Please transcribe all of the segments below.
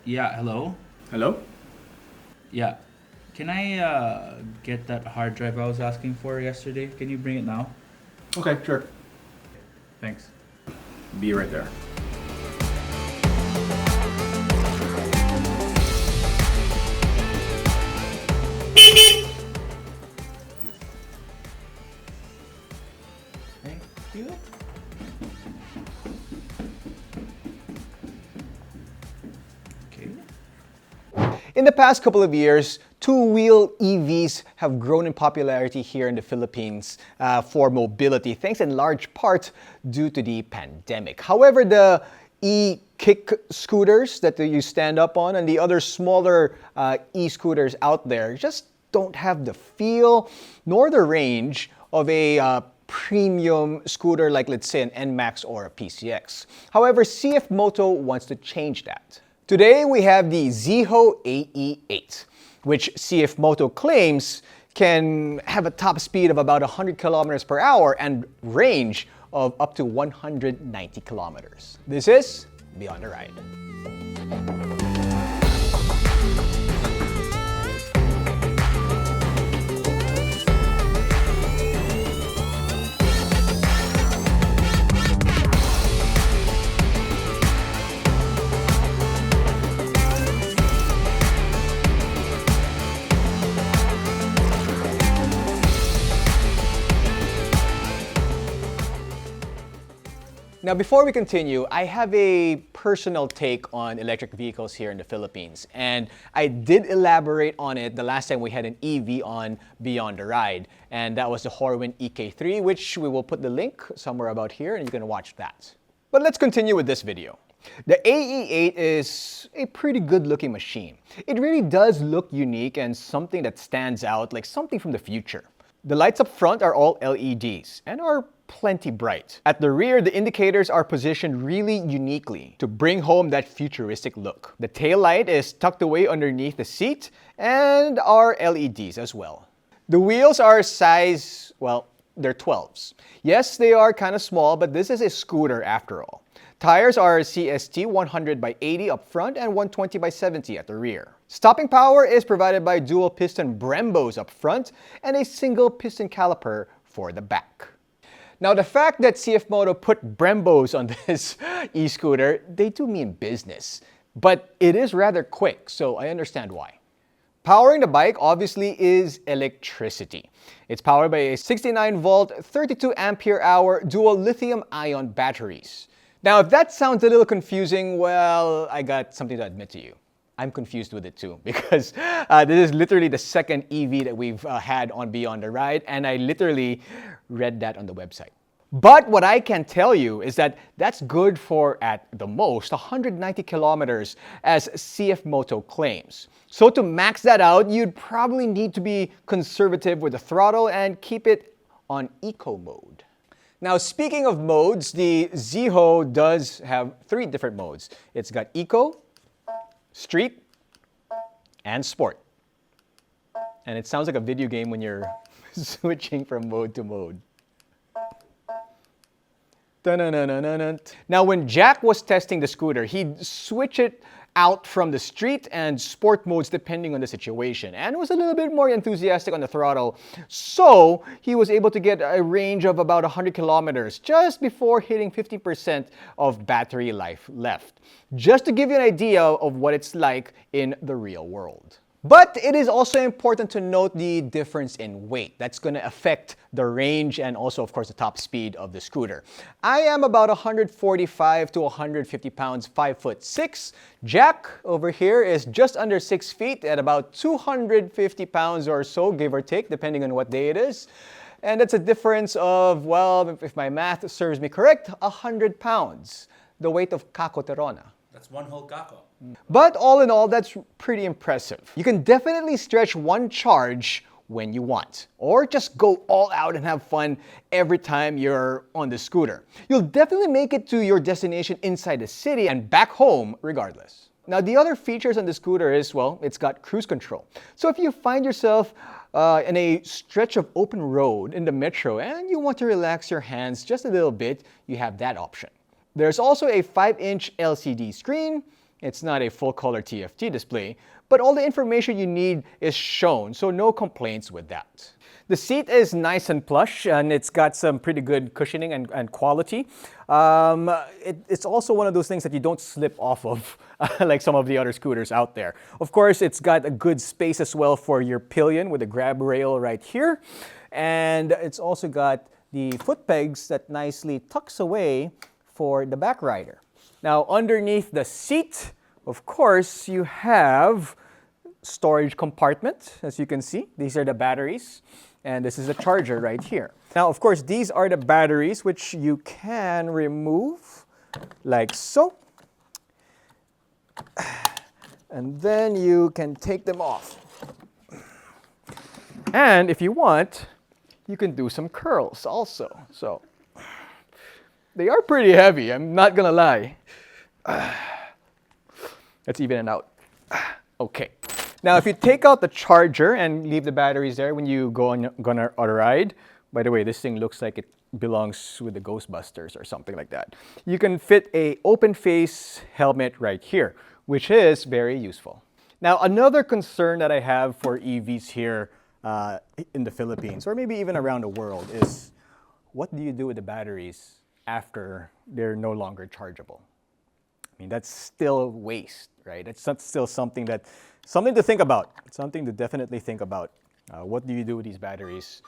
Yeah, hello? Hello? Yeah. Can I get that hard drive I was asking for yesterday? Can you bring it now? Okay, sure. Thanks. Be right there. Thank you. Okay. In the past couple of years, two-wheel EVs have grown in popularity here in the Philippines for mobility, thanks in large part due to the pandemic. However, the e-kick scooters that you stand up on and the other smaller e-scooters out there just don't have the feel nor the range of a premium scooter like, let's say, an NMAX or a PCX. However, CFMOTO wants to change that. Today we have the Zeeho AE8, which CFMOTO claims can have a top speed of about 100 kilometers per hour and range of up to 190 kilometers. This is Beyond the Ride. Now, before we continue, I have a personal take on electric vehicles here in the Philippines. And I did elaborate on it the last time we had an EV on Beyond the Ride. And that was the Horwin EK3, which we will put the link somewhere about here, and you can watch that. But let's continue with this video. The AE8 is a pretty good looking machine. It really does look unique and something that stands out, like something from the future. The lights up front are all LEDs and are plenty bright. At the rear, the indicators are positioned really uniquely to bring home that futuristic look. The tail light is tucked away underneath the seat and are LEDs as well. The wheels are size, well, they're 12s. Yes, they are kind of small, but this is a scooter after all. Tires are CST 100 by 80 up front and 120 by 70 at the rear. Stopping power is provided by dual piston Brembos up front and a single piston caliper for the back. Now, the fact that CFMOTO put Brembos on this e-scooter, they do mean business. But it is rather quick, so I understand why. Powering the bike obviously is electricity. It's powered by a 69-volt, 32-ampere-hour dual lithium-ion batteries. Now, if that sounds a little confusing, well, I got something to admit to you. I'm confused with it too, because this is literally the second EV that we've had on Beyond the Ride, and I literally read that on the website. But what I can tell you is that that's good for, at the most, 190 kilometers, as CFMOTO claims. So to max that out, you'd probably need to be conservative with the throttle and keep it on eco mode. Now, speaking of modes, the Zeeho does have 3 different modes. It's got Eco, Street, and Sport. And it sounds like a video game when you're switching from mode to mode. Now, when Jack was testing the scooter, he'd switch it out from the street and sport modes depending on the situation, and was a little bit more enthusiastic on the throttle. So he was able to get a range of about 100 kilometers just before hitting 50% of battery life left. Just to give you an idea of what it's like in the real world. But it is also important to note the difference in weight. That's going to affect the range and also, of course, the top speed of the scooter. I am about 145 to 150 pounds, 5'6". Jack over here is just under 6 feet at about 250 pounds or so, give or take, depending on what day it is. And that's a difference of, well, if my math serves me correct, 100 pounds, the weight of Kako Terona. That's one whole kako. But all in all, that's pretty impressive. You can definitely stretch one charge when you want, or just go all out and have fun every time you're on the scooter. You'll definitely make it to your destination inside the city and back home regardless. Now, the other features on the scooter is, well, it's got cruise control. So if you find yourself in a stretch of open road in the metro and you want to relax your hands just a little bit, you have that option. There's also a 5-inch LCD screen, It's not a full color TFT display, but all the information you need is shown, so no complaints with that. The seat is nice and plush, and it's got some pretty good cushioning and quality. It's also one of those things that you don't slip off of, like some of the other scooters out there. Of course, it's got a good space as well for your pillion with a grab rail right here. And it's also got the foot pegs that nicely tucks away for the back rider. Now, underneath the seat, of course, you have storage compartment, as you can see. These are the batteries, and this is the charger right here. Now, of course, these are the batteries which you can remove like so. And then you can take them off. And if you want, you can do some curls also. So they are pretty heavy, I'm not gonna lie. Let's even it out. Okay. Now, if you take out the charger and leave the batteries there when you go on a ride, by the way, this thing looks like it belongs with the Ghostbusters or something like that. You can fit a open face helmet right here, which is very useful. Now, another concern that I have for EVs here in the Philippines, or maybe even around the world, is what do you do with the batteries after they're no longer chargeable? I mean, that's still waste, right? It's still something to think about. Something to definitely think about. What do you do with these batteries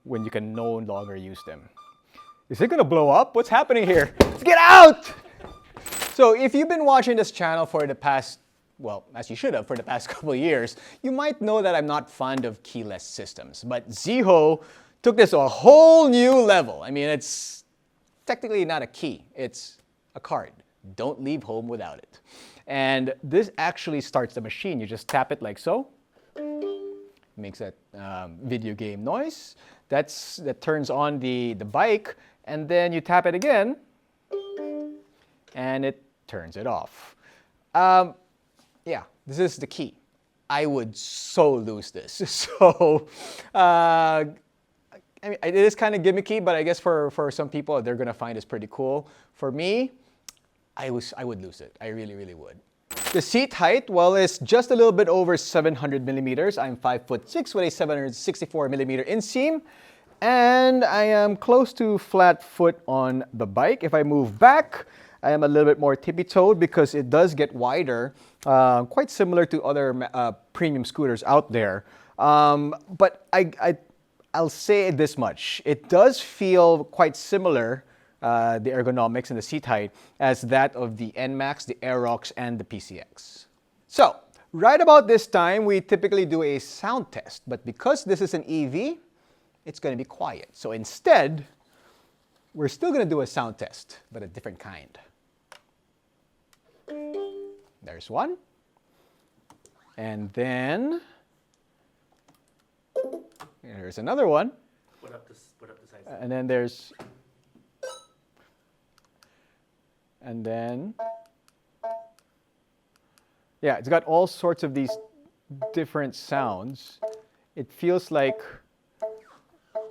when you can no longer use them? Is it gonna blow up? What's happening here? Let's get out! So if you've been watching this channel for the past, well, as you should have, for the past couple of years, you might know that I'm not fond of keyless systems. But Zeeho took this to a whole new level. I mean, it's technically not a key, it's a card. Don't leave home without it. And this actually starts the machine. You just tap it like so. Makes that video game noise. That turns on the bike, and then you tap it again, and it turns it off. Yeah, this is the key. I would so lose this. So, I mean, it is kind of gimmicky, but I guess for some people, they're gonna find this pretty cool. For me, I would lose it. I really, really would. The seat height, well, is just a little bit over 700 millimeters. I'm 5'6" with a 764 millimeter inseam, and I am close to flat foot on the bike. If I move back, I am a little bit more tippy-toed because it does get wider, quite similar to other premium scooters out there. But I'll say this much. It does feel quite similar, the ergonomics and the seat height, as that of the NMAX, the Aerox, and the PCX. So, right about this time, we typically do a sound test. But because this is an EV, it's going to be quiet. So instead, we're still going to do a sound test, but a different kind. There's one. And then here's another one. Put up the size. And then there's, and then, yeah, it's got all sorts of these different sounds. It feels like,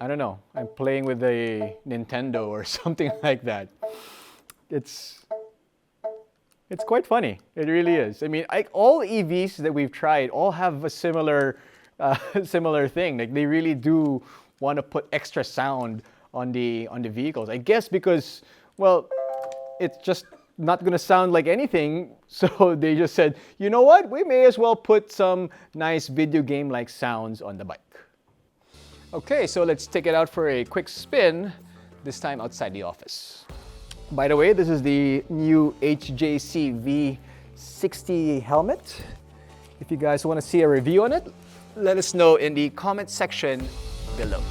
I don't know, I'm playing with a Nintendo or something like that. It's quite funny. It really is. I mean, all EVs that we've tried all have a similar thing. Like, they really do want to put extra sound on the vehicles. I guess because, well, it's just not going to sound like anything. So they just said, you know what? We may as well put some nice video game-like sounds on the bike. Okay, so let's take it out for a quick spin, this time outside the office. By the way, this is the new HJC V60 helmet. If you guys want to see a review on it, let us know in the comment section below.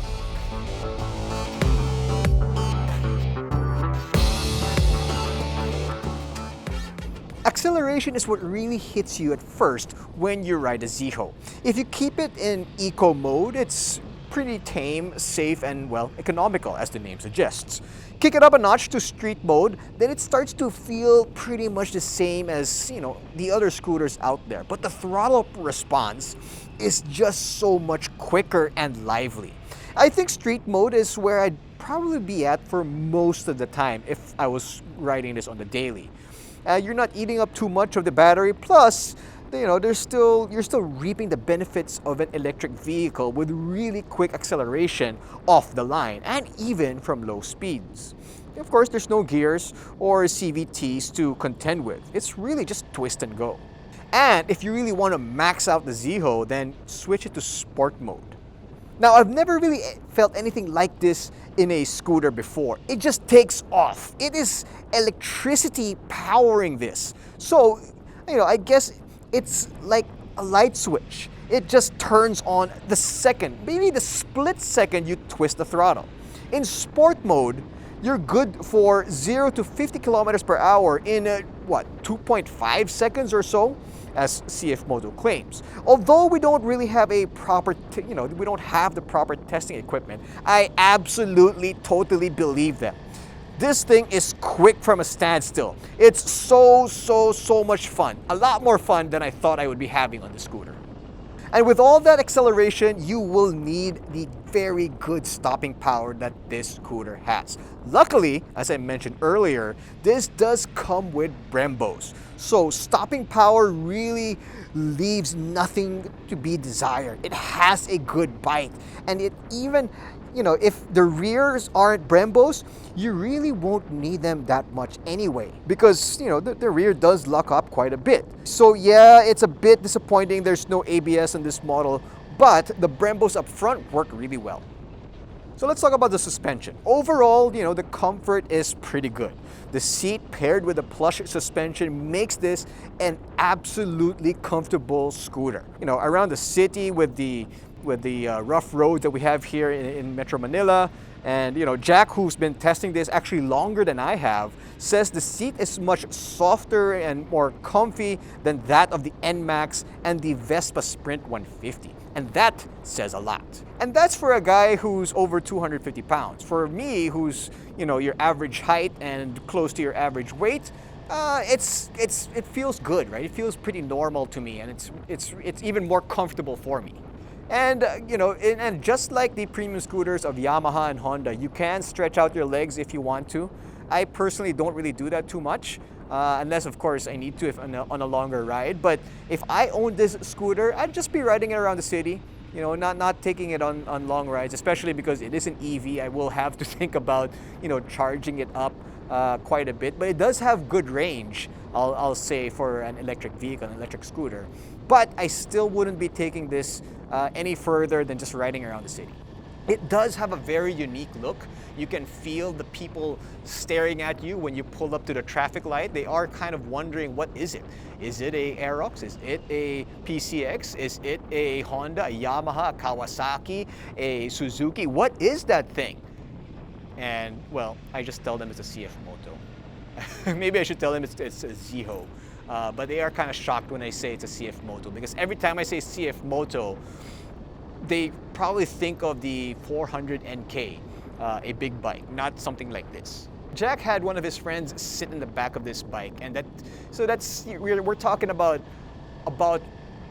Acceleration is what really hits you at first when you ride a Zeeho. If you keep it in eco mode, it's pretty tame, safe, and, well, economical, as the name suggests. Kick it up a notch to street mode, then it starts to feel pretty much the same as, you know, the other scooters out there. But the throttle response is just so much quicker and lively. I think street mode is where I'd probably be at for most of the time if I was riding this on the daily. You're not eating up too much of the battery. Plus, you're still reaping the benefits of an electric vehicle with really quick acceleration off the line and even from low speeds. Of course, there's no gears or CVTs to contend with. It's really just twist and go. And if you really want to max out the Zeeho, then switch it to sport mode. Now, I've never really felt anything like this in a scooter before. It just takes off. It is electricity powering this. So, I guess it's like a light switch. It just turns on the second, maybe the split second you twist the throttle. In sport mode, you're good for 0 to 50 kilometers per hour in 2.5 seconds or so, as CFMOTO claims. Although we don't really have a proper, we don't have the proper testing equipment, I absolutely, totally believe them. This thing is quick from a standstill. It's so much fun. A lot more fun than I thought I would be having on the scooter. And with all that acceleration, you will need the very good stopping power that this scooter has. Luckily, as I mentioned earlier, this does come with Brembos. So stopping power really leaves nothing to be desired. It has a good bite. And it even, if the rears aren't Brembos, you really won't need them that much anyway, because the rear does lock up quite a bit. So yeah, it's a bit disappointing there's no ABS on this model, but the Brembos up front work really well. So let's talk about the suspension. Overall, the comfort is pretty good. The seat paired with the plush suspension makes this an absolutely comfortable scooter. Around the city with the rough roads that we have here in Metro Manila. And Jack, who's been testing this actually longer than I have, says the seat is much softer and more comfy than that of the NMAX and the Vespa Sprint 150. And that says a lot. And that's for a guy who's over 250 pounds. For me, who's your average height and close to your average weight, it feels good, right? It feels pretty normal to me, and it's even more comfortable for me. And and just like the premium scooters of Yamaha and Honda, you can stretch out your legs if you want to. I personally don't really do that too much, unless of course I need to on a longer ride. But if I owned this scooter, I'd just be riding it around the city, not taking it on long rides, especially because it is an EV. I will have to think about charging it up quite a bit, but it does have good range, I'll say, for an electric vehicle, an electric scooter. But I still wouldn't be taking this any further than just riding around the city. It does have a very unique look. You can feel the people staring at you when you pull up to the traffic light. They are kind of wondering, what is it? Is it a Aerox? Is it a PCX? Is it a Honda, a Yamaha, a Kawasaki, a Suzuki? What is that thing? And well, I just tell them it's a CFMOTO. Maybe I should tell them it's a Zeeho. But they are kind of shocked when I say it's a CFMOTO, because every time I say CFMOTO, they probably think of the 400 NK, a big bike, not something like this. Jack had one of his friends sit in the back of this bike, and we're talking about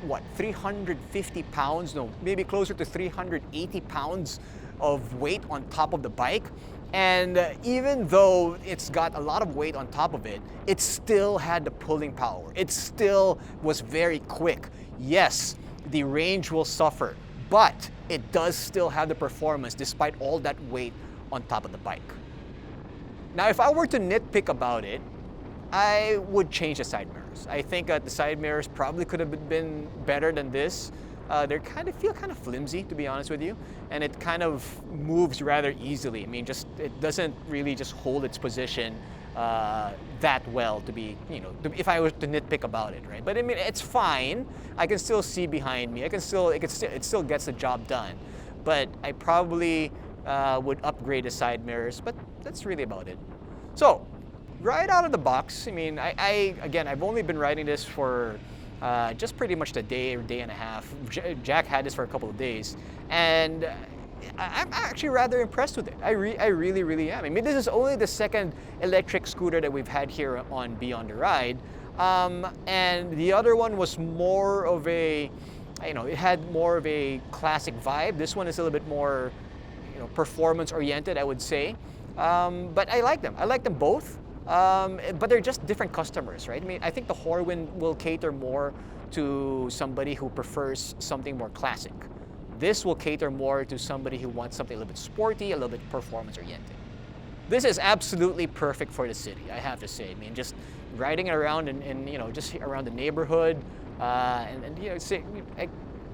what, 350 pounds? No, maybe closer to 380 pounds of weight on top of the bike. And even though it's got a lot of weight on top of it, it still had the pulling power. It still was very quick. Yes, the range will suffer, but it does still have the performance despite all that weight on top of the bike. Now, if I were to nitpick about it, I would change the side mirrors. I think the side mirrors probably could have been better than this. They feel kind of flimsy, to be honest with you, and it kind of moves rather easily. I mean, it doesn't really just hold its position that well to be, if I were to nitpick about it, right? But I mean, it's fine. I can still see behind me. It still gets the job done. But I probably would upgrade the side mirrors, but that's really about it. So, right out of the box, I mean, I've only been riding this for just pretty much a day or day and a half. Jack had this for a couple of days, and I'm actually rather impressed with it. I really am. I mean, this is only the second electric scooter that we've had here on Beyond the Ride, and the other one was more of a, it had more of a classic vibe. This one is a little bit more, performance oriented, I would say. But I like them. I like them both. but they're just different customers, right? I mean, I think the Horwin will cater more to somebody who prefers something more classic. This will cater more to somebody who wants something a little bit sporty, a little bit performance-oriented. This is absolutely perfect for the city, I have to say. I mean, just riding it around and you know, just around the neighborhood, and you know,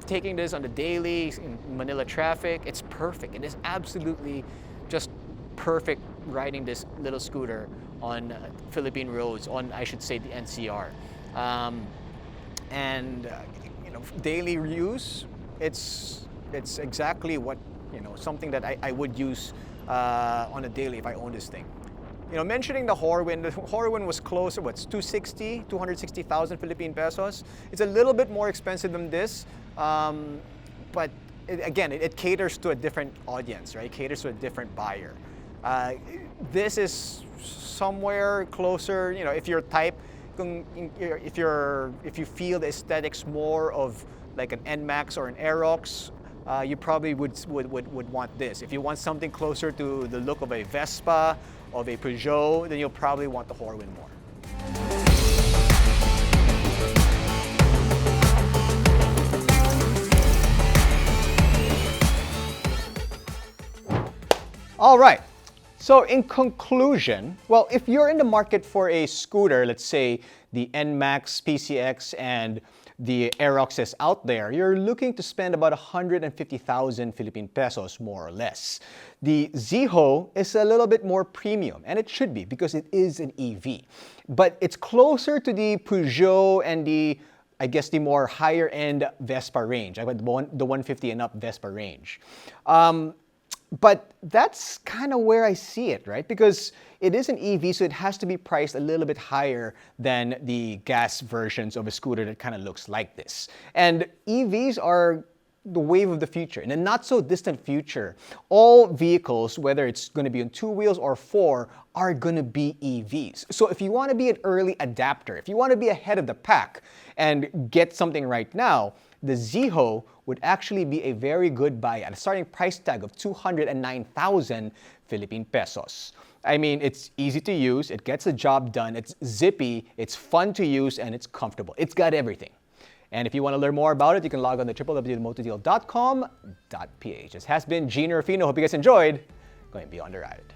taking this on the daily in Manila traffic, it's perfect. It is absolutely just perfect riding this little scooter on Philippine roads, on, I should say, the NCR. You know, daily use, it's exactly what, you know, something that I would use on a daily if I own this thing. You know, mentioning the Horwin was closer, what's 260,000 Philippine pesos. It's a little bit more expensive than this, but it caters to a different audience, right? It caters to a different buyer. This is somewhere closer, you know, if you're type, if you feel the aesthetics more of like an NMAX or an Aerox, you probably would want this. If you want something closer to the look of a Vespa, of a Peugeot, then you'll probably want the Horwin more. All right. So in conclusion, well, if you're in the market for a scooter, let's say the NMAX, PCX, and the Aeroxes out there, you're looking to spend about 150,000 Philippine pesos, more or less. The Zeeho is a little bit more premium, and it should be because it is an EV. But it's closer to the Peugeot and the, I guess, the more higher-end Vespa range, the 150 and up Vespa range. But that's kind of where I see it, right? Because it is an EV, so it has to be priced a little bit higher than the gas versions of a scooter that kind of looks like this. And EVs are the wave of the future. In a not so distant future, all vehicles, whether it's going to be on 2 wheels or 4, are going to be EVs. So if you want to be an early adapter, if you want to be ahead of the pack and get something right now, the Zeeho would actually be a very good buy at a starting price tag of 209,000 Philippine pesos. I mean, it's easy to use, it gets the job done, it's zippy, it's fun to use, and it's comfortable. It's got everything. And if you want to learn more about it, you can log on to www.motodeal.com.ph. This has been Jinno Rufino. Hope you guys enjoyed going beyond the ride.